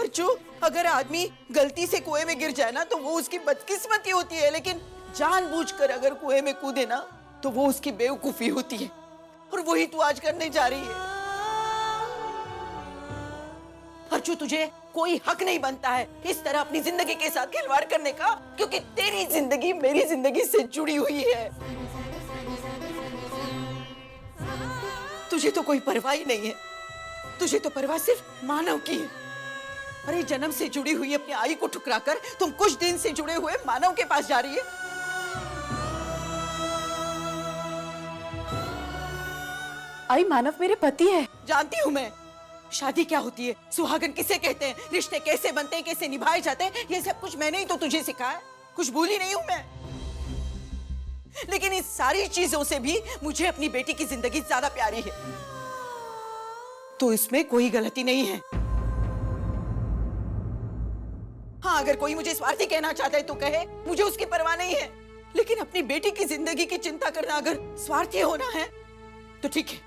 और जो अगर आदमी गलती से कुएं में गिर जाए ना तो वो उसकी बदकिस्मती होती है, लेकिन जानबूझकर अगर कुएं में कूदे ना तो वो उसकी बेवकूफी होती है। और वही तू आज करने जा रही है। अर्चू, तुझे कोई हक नहीं बनता है इस तरह अपनी जिंदगी के साथ खिलवाड़ करने का, क्योंकि तेरी जिंदगी मेरी जिंदगी से जुड़ी हुई है। तुझे तो कोई परवाह ही नहीं है, तुझे तो परवाह सिर्फ मानव की है। अरे जन्म से जुड़ी हुई अपनी आई को ठुकराकर तुम कुछ दिन से जुड़े हुए मानव के पास जा रही है। आई, मानव मेरे पति है। जानती हूं मैं। शादी क्या होती है, सुहागन किसे कहते हैं, रिश्ते कैसे बनते हैं, कैसे निभाए जाते हैं, ये सब कुछ मैंने ही तो तुझे सिखाया। कुछ भूली नहीं हूं मैं। लेकिन इन सारी चीजों से भी मुझे अपनी बेटी की जिंदगी ज्यादा प्यारी है। तो इसमें कोई गलती नहीं है। हाँ, अगर कोई मुझे स्वार्थी कहना चाहता है तो कहे, मुझे उसकी परवाह नहीं है। लेकिन अपनी बेटी की जिंदगी की चिंता करना अगर स्वार्थी होना है तो ठीक है,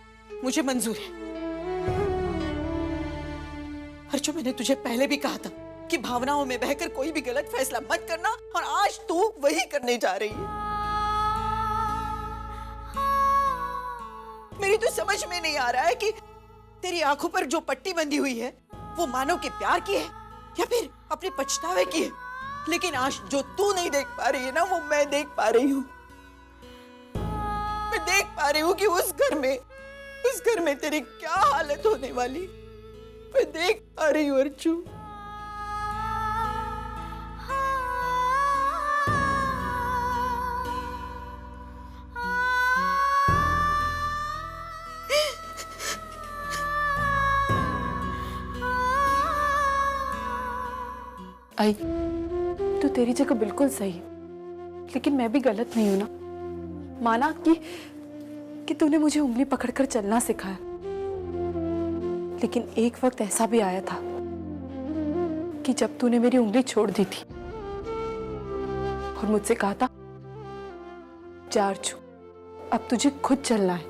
मुझे मंजूर है। अर्चो, मैंने तुझे पहले भी कहा था कि भावनाओं में बहकर कोई भी गलत फैसला मत करना, और आज तू वही करने जा रही है। मेरी तो समझ में नहीं आ रहा है कि तेरी आंखों पर जो पट्टी बंधी हुई है वो मानव के प्यार की है या फिर अपने पछतावे की है। लेकिन आज जो तू नहीं देख पा रही है ना, वो मैं देख पा रही हूँ। मैं देख पा रही हूँ कि उस घर में तेरी क्या हालत होने वाली। मैं देख पा रही हूँ अर्चू। आई, तू तेरी जगह बिल्कुल सही है, लेकिन मैं भी गलत नहीं हूं ना। माना कि तूने मुझे उंगली पकड़कर चलना सिखाया, लेकिन एक वक्त ऐसा भी आया था कि जब तूने मेरी उंगली छोड़ दी थी और मुझसे कहा था, जा अर्चू, अब तुझे खुद चलना है,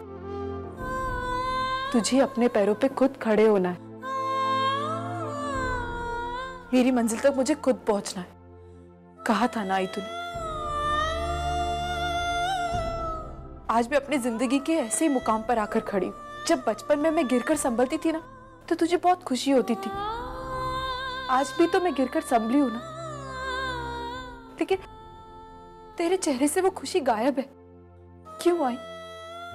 तुझे अपने पैरों पे खुद खड़े होना है, मेरी मंजिल तक मुझे खुद पहुंचना है। कहा था ना आई तूने। आज मैं अपनी जिंदगी के ऐसे ही मुकाम पर आकर खड़ी हूं। जब बचपन में मैं गिरकर संभलती थी ना तो तुझे बहुत खुशी होती थी। आज भी तो मैं गिरकर संभली हूं ना, लेकिन तेरे चेहरे से वो खुशी गायब है। क्यों आई?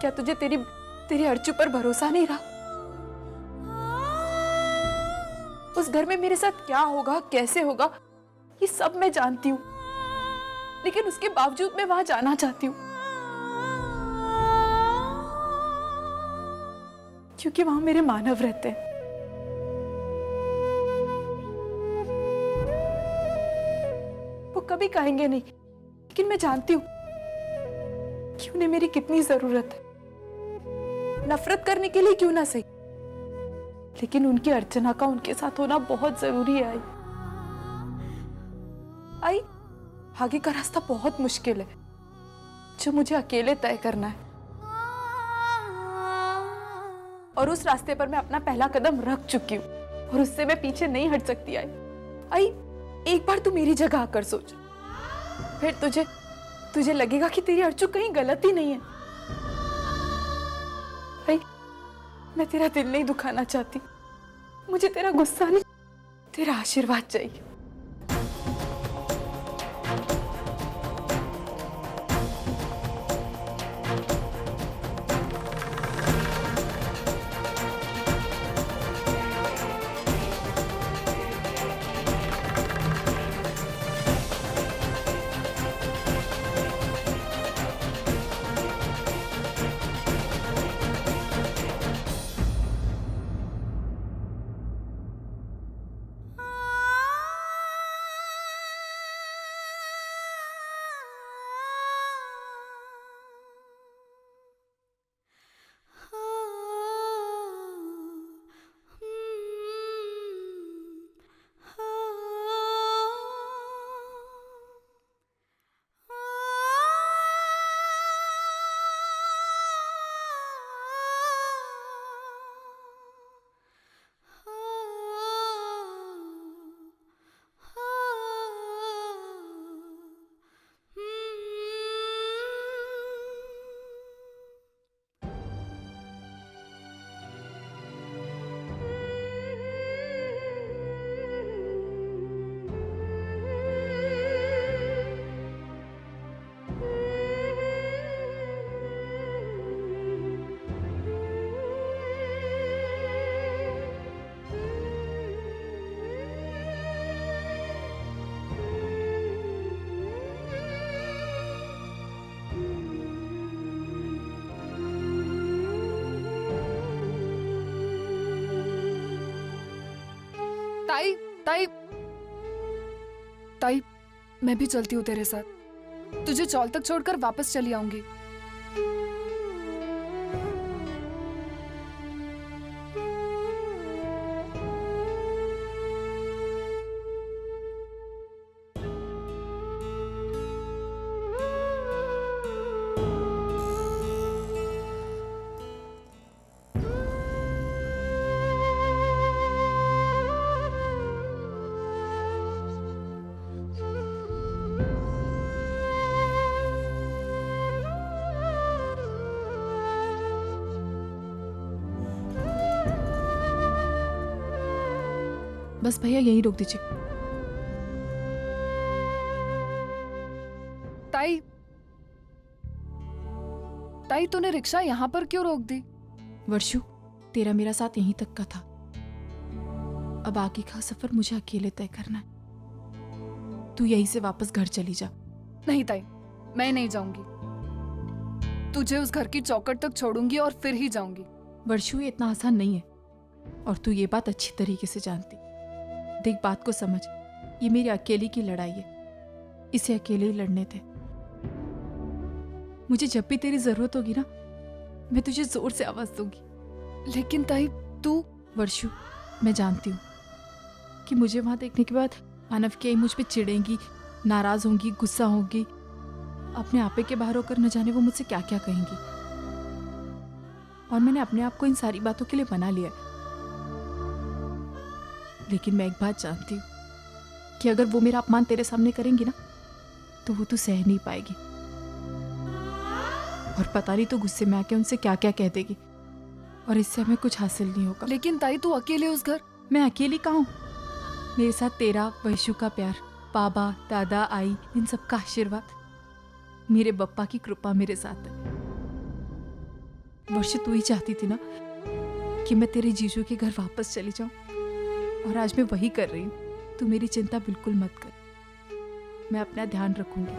क्या तुझे तेरी अर्चू पर भरोसा नहीं रहा? उस घर में मेरे साथ क्या होगा, कैसे होगा, ये सब मैं जानती हूँ, लेकिन उसके बावजूद मैं वहां जाना चाहती हूँ क्योंकि वहां मेरे मानव रहते हैं। वो कभी कहेंगे नहीं, लेकिन मैं जानती हूँ कि उन्हें मेरी कितनी जरूरत है। नफरत करने के लिए क्यों ना सही, लेकिन उनकी अर्चना का उनके साथ होना बहुत जरूरी है। आई, आगे का रास्ता बहुत मुश्किल है जो मुझे अकेले तय करना है, और उस रास्ते पर मैं अपना पहला कदम रख चुकी हूँ और उससे मैं पीछे नहीं हट सकती। आई, एक बार तू मेरी जगह आकर सोच, फिर तुझे लगेगा कि तेरी अर्चू कहीं गलत ही नहीं है। आई, मैं तेरा दिल नहीं दुखाना चाहती, मुझे तेरा गुस्सा नहीं, तेरा आशीर्वाद चाहिए। ताई ताई ताई, मैं भी चलती हूँ तेरे साथ। तुझे चौल तक छोड़कर वापस चली आऊंगी। बस भैया यहीं रोक दीजिए। ताई ताई, तूने रिक्शा यहाँ पर क्यों रोक दी? वर्षु, तेरा मेरा साथ यहीं तक का था। अब आगे का सफर मुझे अकेले तय करना है। तू यहीं से वापस घर चली जा। नहीं ताई, मैं नहीं जाऊंगी। तुझे उस घर की चौखट तक छोड़ूंगी और फिर ही जाऊंगी। वर्षु, ये इतना आसान नहीं है और तू ये बात अच्छी तरीके से जानती। देख, बात को समझ, ये मेरी अकेली की लड़ाई है। इसे अकेले ही लड़ने थे। मुझे जब भी तेरी जरूरत होगी ना, मैं तुझे जोर से आवाज दूंगी। लेकिन ताई तू। वर्षु, मैं जानती हूँ कि मुझे वहां देखने के बाद मानव की आई मुझ पे चिढ़ेंगी, नाराज होंगी, गुस्सा होंगी, अपने आपे के बाहर होकर न जाने वो मुझसे क्या क्या कहेंगी। और मैंने अपने आप को इन सारी बातों के लिए बना लिया है। लेकिन मैं एक बात जानती हूँ कि अगर वो मेरा अपमान तेरे सामने करेंगी ना, तो वो तू सह नहीं पाएगी। और पता नहीं तो गुस्से में आके उनसे क्या क्या कह देगी और इससे हमें कुछ हासिल नहीं होगा। लेकिन ताई, तू अकेले उस घर। मैं अकेली कहाँ हूँ? मेरे साथ तेरा, वैशु का प्यार, बाबा, दादा, आई, इन सब का आशीर्वाद, मेरे बप्पा की कृपा मेरे साथ है। वर्षा, तू ही चाहती थी ना कि मैं तेरे जीजू के घर वापस चली जाऊं, और आज मैं वही कर रही हूँ। तू मेरी चिंता बिल्कुल मत कर, मैं अपना ध्यान रखूंगी।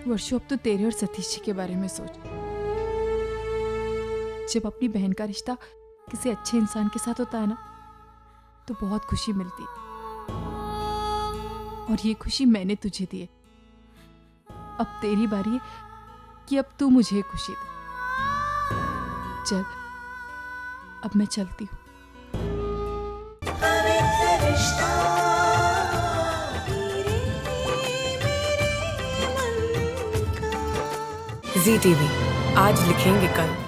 वर्षो, अब तो तेरे और सतीश जी के बारे में सोच। जब अपनी बहन का रिश्ता किसी अच्छे इंसान के साथ होता है ना, तो बहुत खुशी मिलती है। और ये खुशी मैंने तुझे दी है। अब तेरी बारी है कि अब तू मुझे खुशी दे। चल, अब मैं चलती हूँ। ZTV, आज लिखेंगे कल।